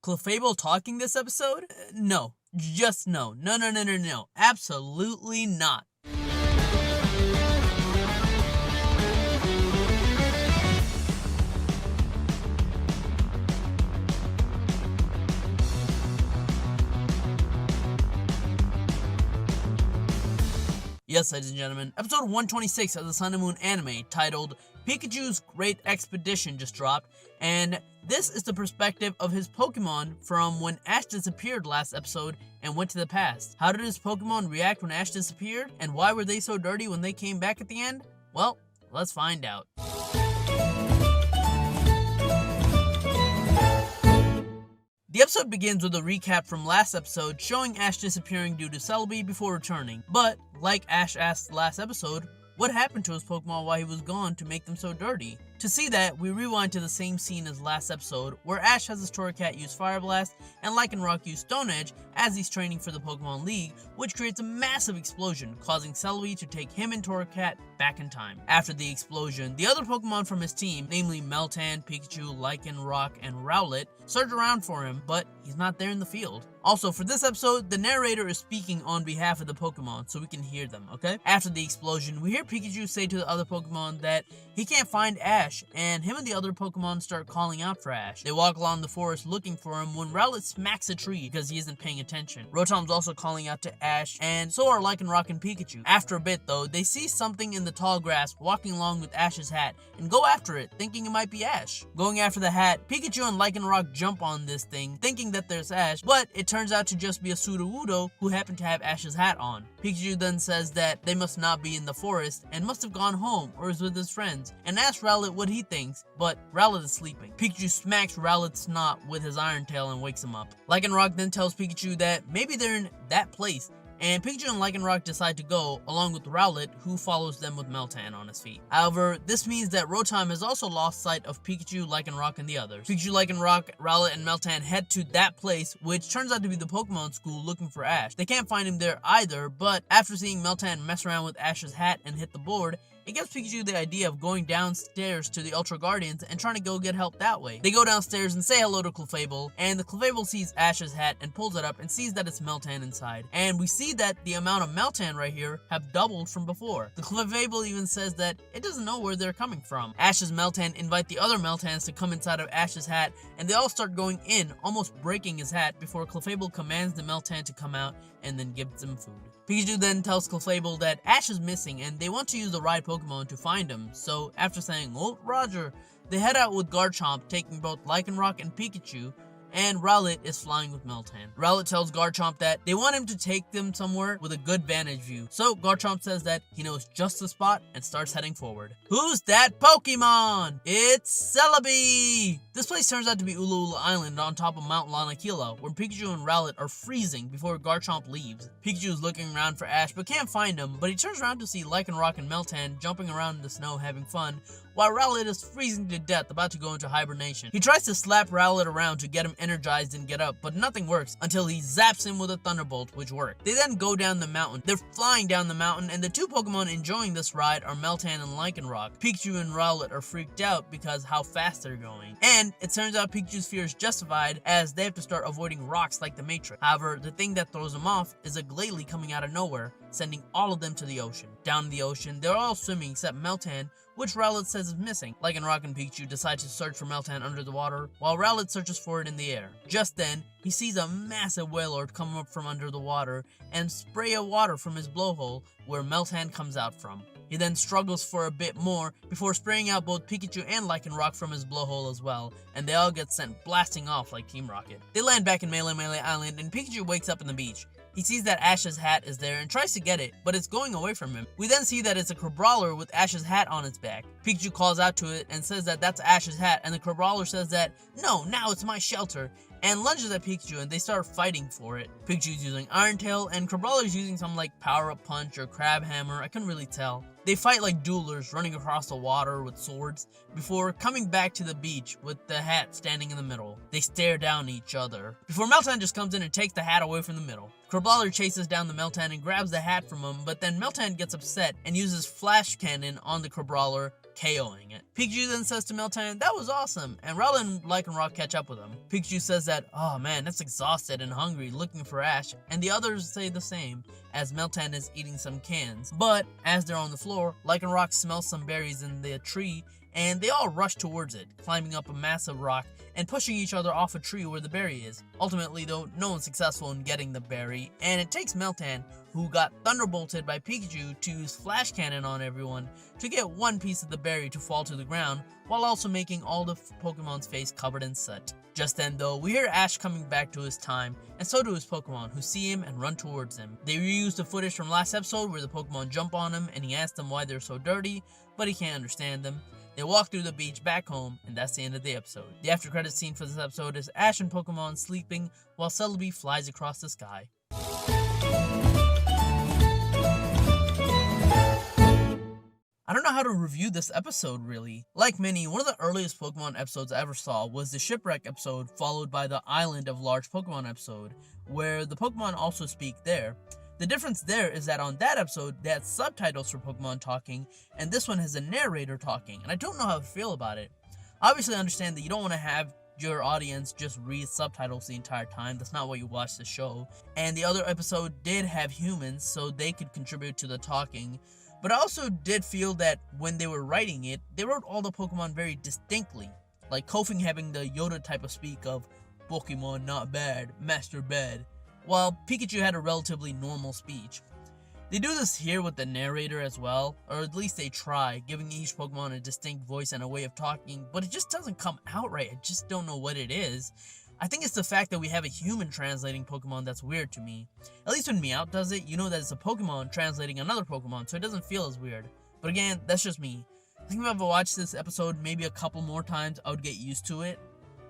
Clefable talking this episode? No. Just no. No. Absolutely not. Yes, ladies and gentlemen, episode 126 of the Sun and Moon anime, titled Pikachu's Great Expedition, just dropped, and this is the perspective of his Pokemon from when Ash disappeared last episode and went to the past. How did his Pokemon react when Ash disappeared, and why were they so dirty when they came back at the end? Well, let's find out. The episode begins with a recap from last episode showing Ash disappearing due to Celebi before returning. But, like Ash asked last episode, what happened to his Pokemon while he was gone to make them so dirty? To see that, we rewind to the same scene as last episode, where Ash has his Torracat use Fire Blast and Lycanroc use Stone Edge as he's training for the Pokemon League, which creates a massive explosion, causing Celebi to take him and Torracat back in time. After the explosion, the other Pokemon from his team, namely Meltan, Pikachu, Lycanroc, and Rowlet, search around for him, but he's not there in the field. Also, for this episode, the narrator is speaking on behalf of the Pokemon, so we can hear them, okay? After the explosion, we hear Pikachu say to the other Pokemon that he can't find Ash, and him and the other Pokemon start calling out for Ash. They walk along the forest looking for him when Rowlet smacks a tree because he isn't paying attention. Rotom's also calling out to Ash, and so are Lycanroc and Pikachu. After a bit, though, they see something in the tall grass walking along with Ash's hat, and go after it, thinking it might be Ash. Going after the hat, Pikachu and Lycanroc jump on this thing, thinking that there's Ash, but it turns out to just be a Sudowoodo who happened to have Ash's hat on. Pikachu then says that they must not be in the forest and must have gone home or is with his friends, and asks Rowlet what he thinks, but Rowlet is sleeping. Pikachu smacks Rowlet's snot with his Iron Tail and wakes him up. Lycanroc then tells Pikachu that maybe they're in that place, and Pikachu and Lycanroc decide to go, along with Rowlet, who follows them with Meltan on his feet. However, this means that Rotom has also lost sight of Pikachu, Lycanroc, and the others. Pikachu, Lycanroc, Rowlet, and Meltan head to that place, which turns out to be the Pokemon School looking for Ash. They can't find him there either, but after seeing Meltan mess around with Ash's hat and hit the board, it gives Pikachu the idea of going downstairs to the Ultra Guardians and trying to go get help that way. They go downstairs and say hello to Clefable, and the Clefable sees Ash's hat and pulls it up and sees that it's Meltan inside. And we see that the amount of Meltan right here have doubled from before. The Clefable even says that it doesn't know where they're coming from. Ash's Meltan invite the other Meltans to come inside of Ash's hat, and they all start going in, almost breaking his hat, before Clefable commands the Meltan to come out and then gives them food. Pikachu then tells Clefable that Ash is missing and they want to use the right Pokemon to find him, so after saying, "Oh, Roger," they head out with Garchomp, taking both Lycanroc and Pikachu, and Rowlet is flying with Meltan. Rowlet tells Garchomp that they want him to take them somewhere with a good vantage view, so Garchomp says that he knows just the spot and starts heading forward. Who's that Pokemon? It's Celebi! This place turns out to be Ula Ula Island on top of Mount Lanakila, where Pikachu and Rowlet are freezing before Garchomp leaves. Pikachu is looking around for Ash but can't find him, but he turns around to see Lycanroc and Meltan jumping around in the snow having fun, while Rowlet is freezing to death about to go into hibernation. He tries to slap Rowlet around to get him energized and get up, but nothing works until he zaps him with a Thunderbolt, which worked. They then go down the mountain. They're flying down the mountain, and the two Pokemon enjoying this ride are Meltan and Lycanroc. Pikachu and Rowlet are freaked out because how fast they're going. And it turns out Pikachu's fear is justified as they have to start avoiding rocks like the Matrix. However, the thing that throws them off is a Glalie coming out of nowhere, sending all of them to the ocean. Down in the ocean, they're all swimming except Meltan, which Rowlet says is missing. Lycanroc and Pikachu decide to search for Meltan under the water, while Rowlet searches for it in the air. Just then, he sees a massive Wailord come up from under the water and spray a water from his blowhole where Meltan comes out from. He then struggles for a bit more before spraying out both Pikachu and Lycanroc from his blowhole as well, and they all get sent blasting off like Team Rocket. They land back in Melee Island, and Pikachu wakes up on the beach. He sees that Ash's hat is there and tries to get it, but it's going away from him. We then see that it's a Crabrawler with Ash's hat on its back. Pikachu calls out to it and says that that's Ash's hat, and the Crabrawler says that, "No, now it's my shelter," and lunges at Pikachu, and they start fighting for it. Pikachu's using Iron Tail, and Crabrawler's using some like Power Up Punch or Crab Hammer, I couldn't really tell. They fight like duelers running across the water with swords before coming back to the beach with the hat standing in the middle. They stare down each other before Meltan just comes in and takes the hat away from the middle. Crabrawler chases down the Meltan and grabs the hat from him, but then Meltan gets upset and uses Flash Cannon on the Crabrawler, KOing it. Pikachu then says to Meltan, "That was awesome," and Rowlet and Lycanroc catch up with him. Pikachu says that, "Oh man, that's exhausted and hungry looking for Ash," and the others say the same, as Meltan is eating some cans. But as they're on the floor, Lycanroc smells some berries in the tree, and they all rush towards it, climbing up a massive rock and pushing each other off a tree where the berry is. Ultimately though, no one's successful in getting the berry, and it takes Meltan, who got thunderbolted by Pikachu, to use Flash Cannon on everyone to get one piece of the berry to fall to the ground, while also making all the Pokemon's face covered in soot. Just then though, we hear Ash coming back to his time, and so do his Pokemon, who see him and run towards him. They reuse the footage from last episode where the Pokemon jump on him and he asks them why they're so dirty, but he can't understand them. They walk through the beach back home, and that's the end of the episode. The after credits scene for this episode is Ash and Pokemon sleeping while Celebi flies across the sky. I don't know how to review this episode, really. Like many, one of the earliest Pokemon episodes I ever saw was the Shipwreck episode, followed by the Island of Large Pokemon episode, where the Pokemon also speak there. The difference there is that on that episode, they had subtitles for Pokemon talking, and this one has a narrator talking, and I don't know how to feel about it. Obviously, I understand that you don't want to have your audience just read subtitles the entire time. That's not why you watch the show. And the other episode did have humans, so they could contribute to the talking. But I also did feel that when they were writing it, they wrote all the Pokemon very distinctly. Like Koffing having the Yoda type of speak of, "Pokemon not bad, master bad," while Pikachu had a relatively normal speech. They do this here with the narrator as well, or at least they try, giving each Pokemon a distinct voice and a way of talking, but it just doesn't come out right. I just don't know what it is. I think it's the fact that we have a human translating Pokemon that's weird to me. At least when Meowth does it, you know that it's a Pokemon translating another Pokemon, so it doesn't feel as weird. But again, that's just me. I think if I watched this episode maybe a couple more times, I would get used to it.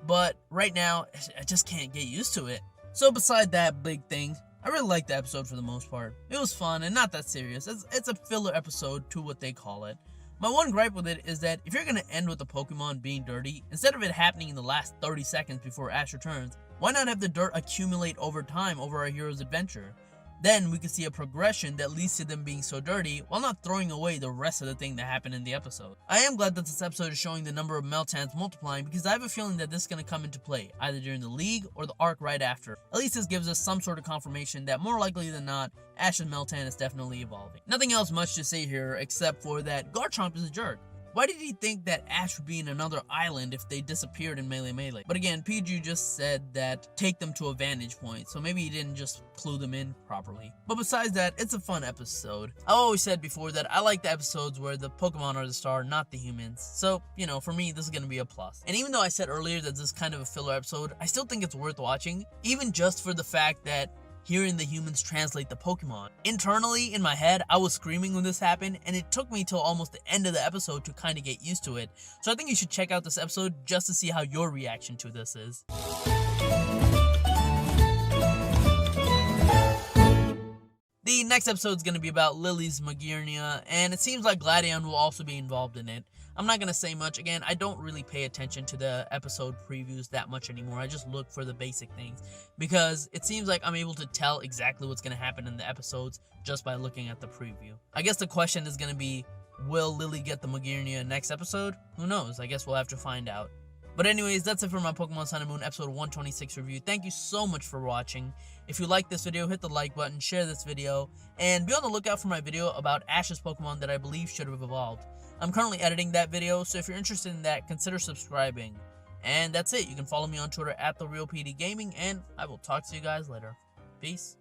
But right now, I just can't get used to it. So beside that big thing, I really liked the episode for the most part. It was fun and not that serious. It's a filler episode to what they call it. My one gripe with it is that if you're going to end with the Pokemon being dirty, instead of it happening in the last 30 seconds before Ash returns, why not have the dirt accumulate over time over our hero's adventure? Then we could see a progression that leads to them being so dirty while not throwing away the rest of the thing that happened in the episode. I am glad that this episode is showing the number of Meltans multiplying because I have a feeling that this is going to come into play either during the league or the arc right after. At least this gives us some sort of confirmation that more likely than not, Ash's Meltan is definitely evolving. Nothing else much to say here except for that Garchomp is a jerk. Why did he think that Ash would be in another island if they disappeared in Melee? But again, Pikachu just said that take them to a vantage point, so maybe he didn't just clue them in properly. But besides that, it's a fun episode. I've always said before that I like the episodes where the Pokemon are the star, not the humans. So, you know, for me, this is going to be a plus. And even though I said earlier that this is kind of a filler episode, I still think it's worth watching, even just for the fact that hearing the humans translate the Pokemon. Internally, in my head, I was screaming when this happened, and it took me till almost the end of the episode to kind of get used to it. So I think you should check out this episode just to see how your reaction to this is. The next episode is going to be about Lily's Magearnia, and it seems like Gladion will also be involved in it. I'm not going to say much. Again, I don't really pay attention to the episode previews that much anymore. I just look for the basic things because it seems like I'm able to tell exactly what's going to happen in the episodes just by looking at the preview. I guess the question is going to be, will Lily get the Magearnia next episode? Who knows? I guess we'll have to find out. But anyways, that's it for my Pokemon Sun and Moon episode 126 review. Thank you so much for watching. If you like this video, hit the like button, share this video, and be on the lookout for my video about Ash's Pokemon that I believe should have evolved. I'm currently editing that video, so if you're interested in that, consider subscribing. And that's it. You can follow me on Twitter at TheRealPdGaming, and I will talk to you guys later. Peace.